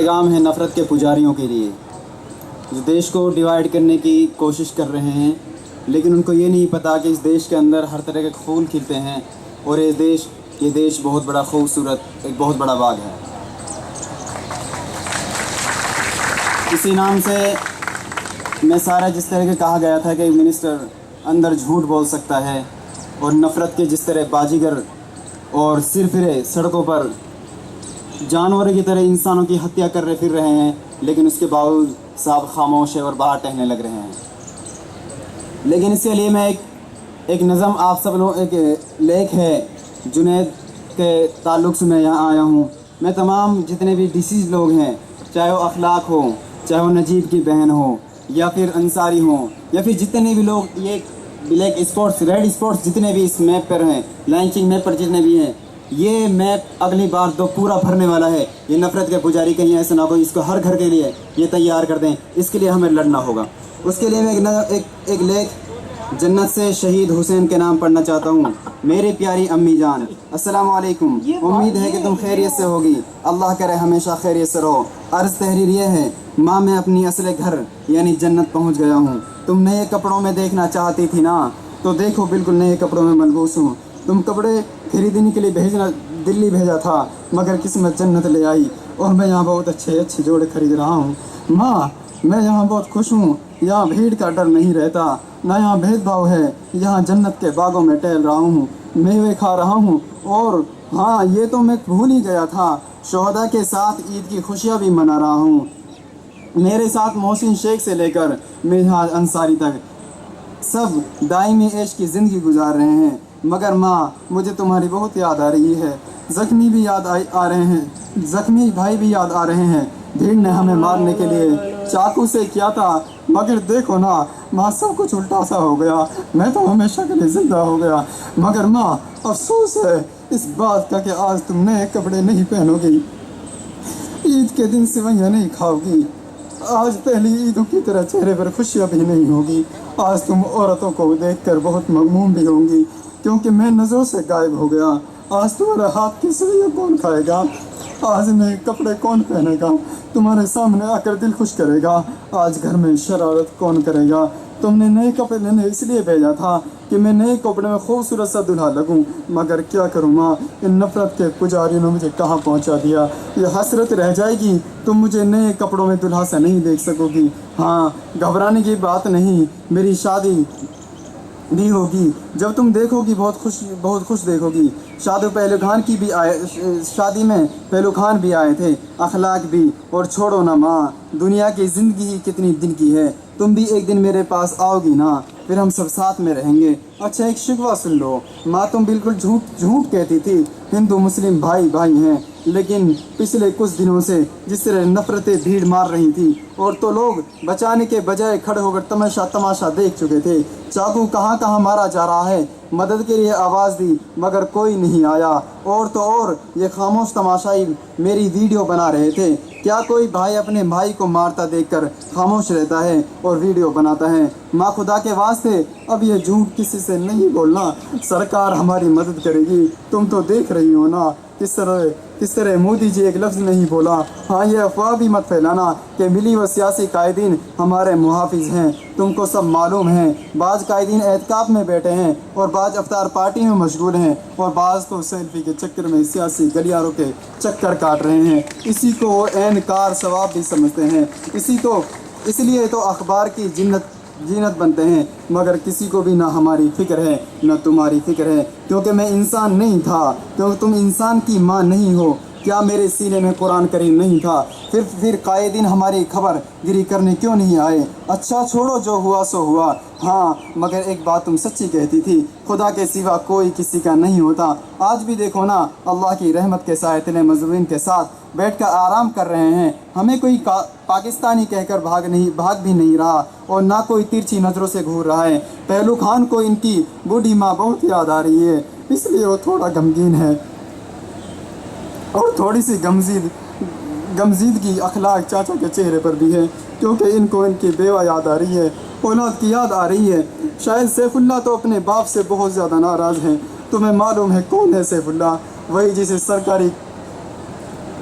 پیغام ہے نفرت کے پجاریوں کے لیے جو دیش کو ڈیوائیڈ کرنے کی کوشش کر رہے ہیں، لیکن ان کو یہ نہیں پتہ کہ اس دیش کے اندر ہر طرح کے پھول کھلتے ہیں اور یہ دیش بہت بڑا خوبصورت ایک بہت بڑا باغ ہے۔ اسی نام سے میں سارا جس طرح کے کہا گیا تھا کہ منسٹر اندر جھوٹ بول سکتا ہے اور نفرت کے جس طرح باجیگر اور سرفرے سڑکوں پر جانوروں کی طرح انسانوں کی ہتیا کر رہے پھر رہے ہیں، لیکن اس کے باوجود صاحب خاموش ہے اور باہر ٹہلنے لگ رہے ہیں۔ لیکن اس کے لیے میں ایک نظم آپ سب لوگ ایک لیکھ ہے جنید کے تعلق سے میں یہاں آیا ہوں۔ میں تمام جتنے بھی ڈیسیز لوگ ہیں، چاہے وہ اخلاق ہو، چاہے وہ نجیب کی بہن ہو یا پھر انصاری ہوں یا پھر جتنے بھی لوگ یہ بلیک اسپورٹس ریڈ اسپورٹس جتنے بھی اس میپ پر ہیں، لانچنگ میپ پر جتنے بھی ہیں، یہ میپ اگلی بار تو پورا بھرنے والا ہے۔ یہ نفرت کے پجاری کہیں ایسا نہ کوئی اس کو ہر گھر کے لیے یہ تیار کر دیں، اس کے لیے ہمیں لڑنا ہوگا۔ اس کے لیے میں ایک لیکھ جنت سے شہید حسین کے نام پڑھنا چاہتا ہوں۔ میری پیاری امی جان، السلام علیکم، امید ہے کہ تم خیریت سے ہوگی، اللہ کرے ہمیشہ خیریت سے رہو۔ عرض تحریر یہ ہے، ماں میں اپنی اصل گھر یعنی جنت پہنچ گیا ہوں۔ تم نئے کپڑوں میں دیکھنا چاہتی تھی نا، تو دیکھو بالکل نئے کپڑوں میں ملبوس ہوں۔ تم کپڑے خریدنے کے لیے دلی بھیجا تھا، مگر قسمت جنت لے آئی اور میں یہاں بہت اچھے جوڑے خرید رہا ہوں۔ ماں، میں یہاں بہت خوش ہوں، یہاں بھیڑ کا ڈر نہیں رہتا، نہ یہاں بھید بھاؤ ہے، یہاں جنت کے باغوں میں ٹہل رہا ہوں، میوے کھا رہا ہوں، اور ہاں یہ تو میں بھول ہی گیا تھا، شہداء کے ساتھ عید کی خوشیاں بھی منا رہا ہوں۔ میرے ساتھ محسن شیخ سے لے کر میرا انصاری تک سب دائمی عیش کی زندگی گزار رہے ہیں، مگر ماں مجھے تمہاری بہت یاد آ رہی ہے، زخمی بھائی بھی یاد آ رہے ہیں۔ بھیڑ نے ہمیں مارنے کے لیے چاقو سے کیا تھا، مگر دیکھو نا ماں سب کچھ الٹا سا ہو گیا، میں تو ہمیشہ کے لیے زندہ ہو گیا۔ مگر ماں افسوس ہے اس بات کا کہ آج تم نئے کپڑے نہیں پہنو گی، عید کے دن سوئیاں نہیں کھاؤ گی، آج پہلی عیدوں کی طرح چہرے پر خوشیاں بھی نہیں ہوگی، آج تم عورتوں کو دیکھ کر بہت مغموم بھی ہوں گی کیونکہ میں نظروں سے غائب ہو گیا۔ آج تمہارے ہاتھ کی سوئیاں کون کھائے گا، آج نئے کپڑے کون پہنے گا، تمہارے سامنے آ کر دل خوش کرے گا، آج گھر میں شرارت کون کرے گا۔ تم نے نئے کپڑے لینے اس لیے بھیجا تھا کہ میں نئے کپڑے میں خوبصورت سا دلہا لگوں، مگر کیا کروں ماں، ان نفرت کے پجاریوں نے مجھے کہاں پہنچا دیا۔ یہ حسرت رہ جائے گی، تم مجھے نئے کپڑوں میں دلہا سے نہیں دیکھ سکو گی۔ ہاں گھبرانے کی بات نہیں، میری شادی بھی ہوگی، جب تم دیکھو گی بہت خوش دیکھو گی۔ شادی میں پہلو خان بھی آئے تھے، اخلاق بھی، اور چھوڑو نا ماں، دنیا کی زندگی ہی کتنی دن کی ہے، تم بھی ایک دن میرے پاس آؤ گی نا، پھر ہم سب ساتھ میں رہیں گے۔ اچھا ایک شکوہ سن لو، ماں تم بالکل جھوٹ کہتی تھی، ہندو مسلم بھائی ہیں، لیکن پچھلے کچھ دنوں سے جس طرح نفرتیں بھیڑ مار رہی تھی، اور تو لوگ بچانے کے بجائے کھڑے ہو کر تماشا دیکھ چکے تھے۔ چاقو کہاں مارا جا رہا ہے، مدد کے لیے آواز دی مگر کوئی نہیں آیا، اور تو اور یہ خاموش تماشائی میری ویڈیو بنا رہے تھے۔ کیا کوئی بھائی اپنے بھائی کو مارتا دیکھ کر خاموش رہتا ہے اور ویڈیو بناتا ہے؟ ماں خدا کے واسطے اب یہ جھوٹ کسی سے نہیں بولنا، سرکار ہماری مدد کرے گی، تم تو دیکھ رہی ہو نا کس طرح مودی جی ایک لفظ نہیں بولا۔ ہاں یہ افواہ بھی مت پھیلانا کہ ملی و سیاسی قائدین ہمارے محافظ ہیں، تم کو سب معلوم ہے، بعض قائدین اعتکاف میں بیٹھے ہیں اور بعض افطار پارٹی میں مشغول ہیں، اور بعض تو سیلفی کے چکر میں سیاسی گلیاروں کے چکر کاٹ رہے ہیں، اسی کو وہ عین کار ثواب بھی سمجھتے ہیں، اس لیے تو اخبار کی جینت بنتے ہیں، مگر کسی کو بھی نہ ہماری فکر ہے نہ تمہاری فکر ہے، کیونکہ میں انسان نہیں تھا، کیونکہ تم انسان کی ماں نہیں ہو۔ کیا میرے سینے میں قرآن کریم نہیں تھا؟ پھر قائدین ہماری خبر گیری کرنے کیوں نہیں آئے؟ اچھا چھوڑو، جو ہوا سو ہوا۔ ہاں مگر ایک بات تم سچی کہتی تھی، خدا کے سوا کوئی کسی کا نہیں ہوتا۔ آج بھی دیکھو نا، اللہ کی رحمت کے سائے تلے مظلومین کے ساتھ بیٹھ کر آرام کر رہے ہیں، ہمیں کوئی پاکستانی کہہ کر بھاگ بھی نہیں رہا، اور نہ کوئی ترچھی نظروں سے گھور رہا ہے۔ پہلو خان کو ان کی بوڑھی ماں بہت یاد آ رہی ہے، اس لیے وہ تھوڑا غمگین ہے، اور تھوڑی سی غمزیدگی اخلاق چاچا کے چہرے پر بھی ہے، کیونکہ ان کو ان کی بیوہ یاد آ رہی ہے، اولاد کی یاد آ رہی ہے۔ شاید سیف اللہ تو اپنے باپ سے بہت زیادہ ناراض ہیں۔ تمہیں معلوم ہے کون ہے سیف اللہ؟ وہی جسے